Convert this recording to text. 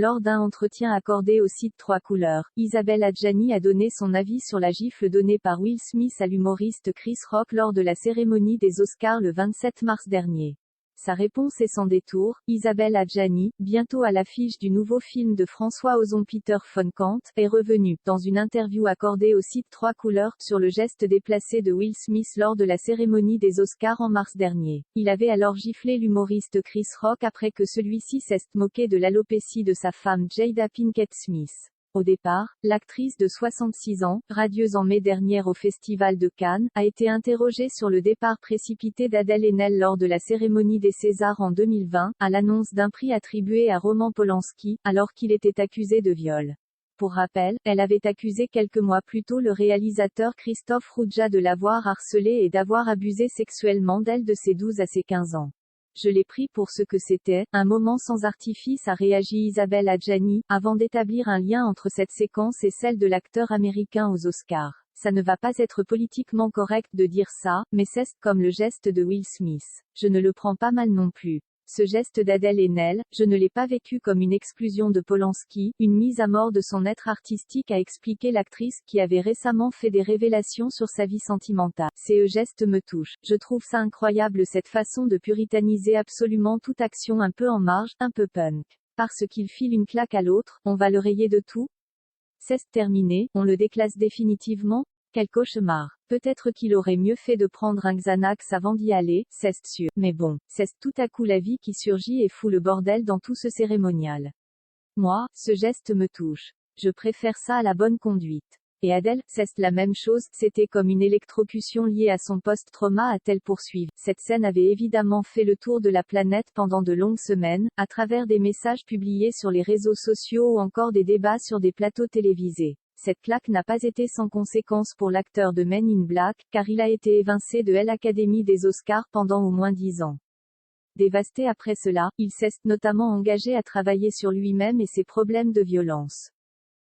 Lors d'un entretien accordé au site 3 couleurs, Isabelle Adjani a donné son avis sur la gifle donnée par Will Smith à l'humoriste Chris Rock lors de la cérémonie des Oscars le 27 mars dernier. Sa réponse est sans détour. Isabelle Adjani, bientôt à l'affiche du nouveau film de François Ozon Peter von Kant, est revenue, dans une interview accordée au site 3 couleurs, sur le geste déplacé de Will Smith lors de la cérémonie des Oscars en mars dernier. Il avait alors giflé l'humoriste Chris Rock après que celui-ci s'est moqué de l'alopécie de sa femme Jada Pinkett Smith. Au départ, l'actrice de 66 ans, radieuse en mai dernier au Festival de Cannes, a été interrogée sur le départ précipité d'Adèle Haenel lors de la cérémonie des Césars en 2020, à l'annonce d'un prix attribué à Roman Polanski, alors qu'il était accusé de viol. Pour rappel, elle avait accusé quelques mois plus tôt le réalisateur Christophe Rouja de l'avoir harcelée et d'avoir abusé sexuellement d'elle de ses 12 à ses 15 ans. Je l'ai pris pour ce que c'était, un moment sans artifice, a réagi Isabelle Adjani, avant d'établir un lien entre cette séquence et celle de l'acteur américain aux Oscars. Ça ne va pas être politiquement correct de dire ça, mais c'est comme le geste de Will Smith. Je ne le prends pas mal non plus. Ce geste d'Adèle Haenel, je ne l'ai pas vécu comme une exclusion de Polanski, une mise à mort de son être artistique, a expliqué l'actrice qui avait récemment fait des révélations sur sa vie sentimentale. Ces gestes me touchent. Je trouve ça incroyable, cette façon de puritaniser absolument toute action un peu en marge, un peu punk. Parce qu'il file une claque à l'autre, on va le rayer de tout. C'est terminé, on le déclasse définitivement. Quel cauchemar. Peut-être qu'il aurait mieux fait de prendre un Xanax avant d'y aller, c'est sûr. Mais bon, c'est tout à coup la vie qui surgit et fout le bordel dans tout ce cérémonial. Moi, ce geste me touche. Je préfère ça à la bonne conduite. Et Adèle, c'est la même chose, c'était comme une électrocution liée à son post-trauma, a-t-elle poursuivi. Cette scène avait évidemment fait le tour de la planète pendant de longues semaines, à travers des messages publiés sur les réseaux sociaux ou encore des débats sur des plateaux télévisés. Cette claque n'a pas été sans conséquence pour l'acteur de Men in Black, car il a été évincé de l'Académie des Oscars pendant au moins 10 ans. Dévasté après cela, il s'est notamment engagé à travailler sur lui-même et ses problèmes de violence.